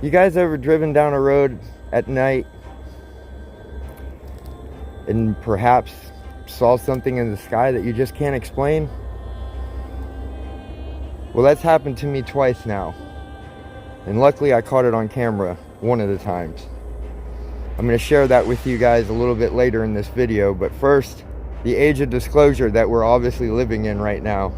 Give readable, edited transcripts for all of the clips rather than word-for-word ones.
You guys ever driven down a road at night and perhaps saw something in the sky that you just can't explain? Well, that's happened to me twice now. And luckily I caught it on camera one of the times. I'm going to share that with you guys a little bit later in this video, but first, the age of disclosure that we're obviously living in right now.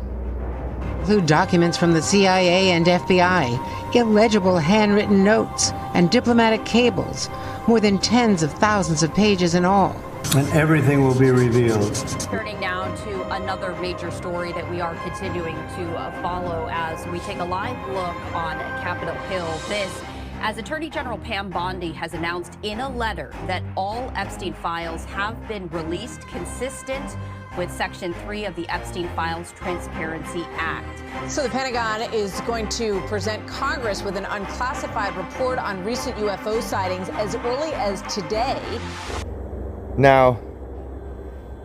Include documents from the CIA and FBI, illegible handwritten notes, and diplomatic cables, more than tens of thousands of pages in all. And everything will be revealed. Turning now to another major story that we are continuing to follow as we take a live look on Capitol Hill. This, as Attorney General Pam Bondi has announced in a letter that all Epstein files have been released consistent with Section 3 of the Epstein Files Transparency Act. So the Pentagon is going to present Congress with an unclassified report on recent UFO sightings as early as today. Now,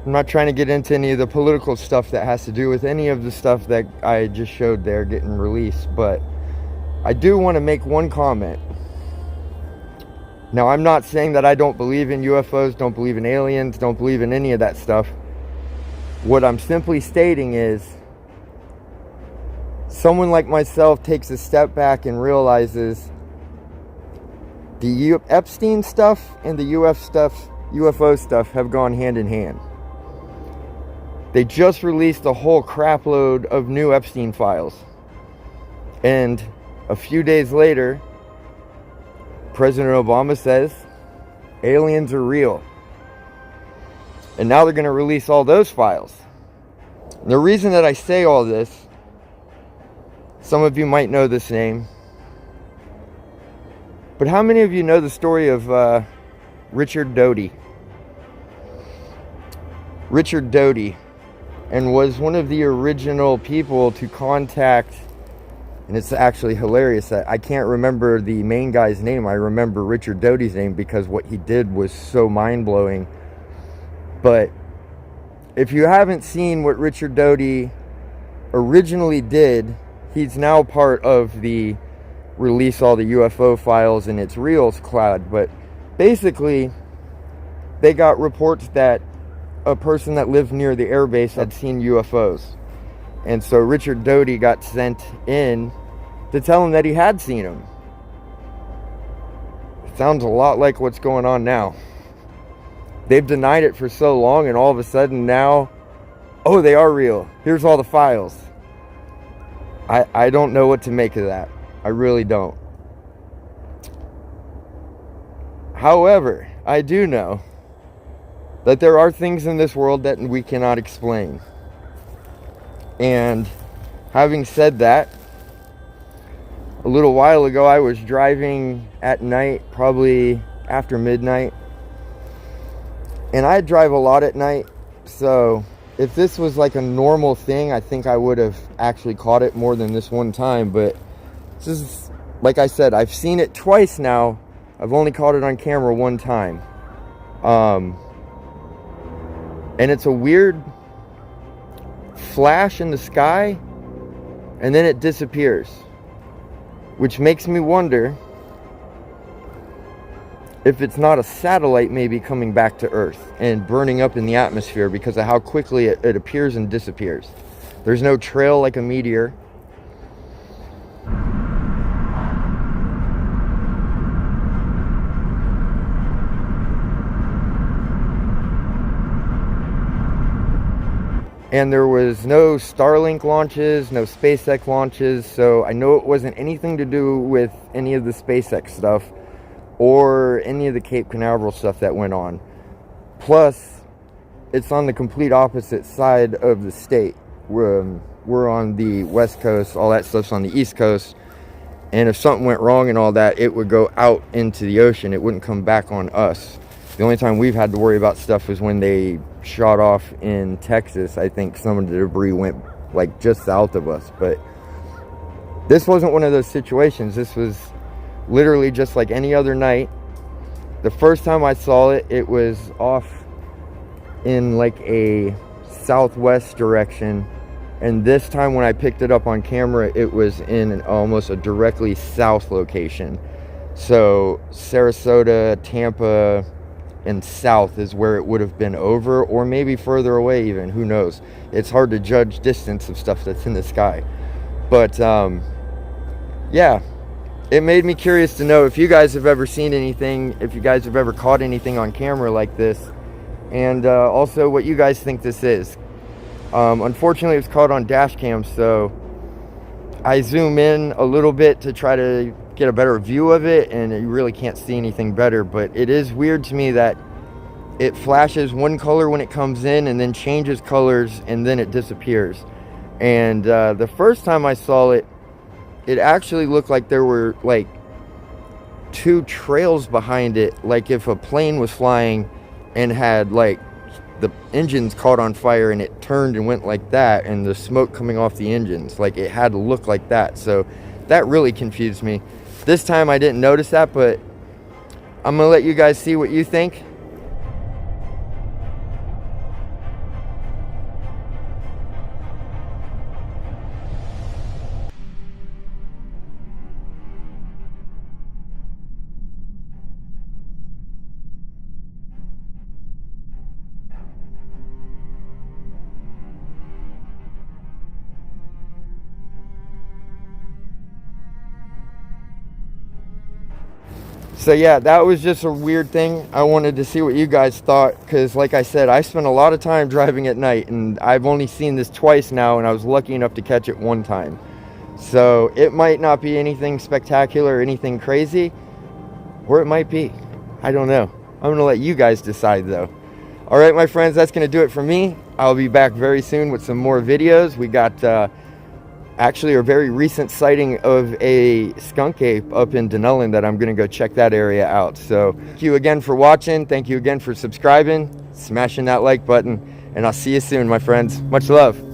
I'm not trying to get into any of the political stuff that has to do with any of the stuff that I just showed there getting released, but I do want to make one comment. Now, I'm not saying that I don't believe in UFOs, don't believe in aliens, don't believe in any of that stuff. What I'm simply stating is, someone like myself takes a step back and realizes the Epstein stuff and the UFO stuff have gone hand in hand. They just released a whole crap load of new Epstein files. And a few days later, President Obama says aliens are real. And now they're going to release all those files. And the reason that I say all this, some of you might know this name, but how many of you know the story of Richard Doty? Richard Doty, and was one of the original people to contact, and it's actually hilarious that I can't remember the main guy's name. I remember Richard Doty's name because what he did was so mind-blowing. But if you haven't seen what Richard Doty originally did, he's now part of the release all the UFO files and it's reals cloud. But basically, they got reports that a person that lived near the airbase had seen UFOs. And so Richard Doty got sent in to tell him that he had seen them. Sounds a lot like what's going on now. They've denied it for so long, and all of a sudden now, oh, they are real. Here's all the files. I don't know what to make of that. I really don't. However, I do know that there are things in this world that we cannot explain. And having said that, a little while ago I was driving at night, probably after midnight. And I drive a lot at night, so if this was like a normal thing, I think I would have actually caught it more than this one time. But this is, like I said, I've seen it twice now. I've only caught it on camera one time. And it's a weird flash in the sky, and then it disappears. Which makes me wonder if it's not a satellite maybe coming back to Earth and burning up in the atmosphere because of how quickly it appears and disappears. There's no trail like a meteor. And there was no Starlink launches, no SpaceX launches, so I know it wasn't anything to do with any of the SpaceX stuff or any of the Cape Canaveral stuff that went on. Plus, it's on the complete opposite side of the state. We're on the West Coast, all that stuff's on the East Coast, and if something went wrong and all that, it would go out into the ocean. It wouldn't come back on us. The only time we've had to worry about stuff is when they shot off in Texas. I think some of the debris went like just south of us, but this wasn't one of those situations. This was literally just like any other night. The first time I saw it, it was off in like a southwest direction, and this time when I picked it up on camera, it was in almost a directly south location. So Sarasota, Tampa, and south is where it would have been over, or maybe further away even, who knows. It's hard to judge distance of stuff that's in the sky. But yeah, it made me curious to know if you guys have ever seen anything, if you guys have ever caught anything on camera like this, and also what you guys think this is. Unfortunately, it was caught on dash cam, so I zoom in a little bit to try to get a better view of it, and you really can't see anything better. But it is weird to me that it flashes one color when it comes in and then changes colors and then it disappears. And the first time I saw it, it actually looked like there were like two trails behind it, like if a plane was flying and had like the engines caught on fire and it turned and went like that, and the smoke coming off the engines, like it had to look like that. So that really confused me. This time I didn't notice that, but I'm gonna let you guys see what you think. So yeah, that was just a weird thing. I wanted to see what you guys thought, because like I said, I spent a lot of time driving at night, and I've only seen this twice now, and I was lucky enough to catch it one time. So it might not be anything spectacular or anything crazy, or it might be. I don't know. I'm gonna let you guys decide though. All right, my friends, that's gonna do it for me. I'll be back very soon with some more videos. We got actually a very recent sighting of a skunk ape up in Denellen that I'm gonna go check that area out. So thank you again for watching. Thank you again for subscribing, smashing that like button, and I'll see you soon, my friends. Much love.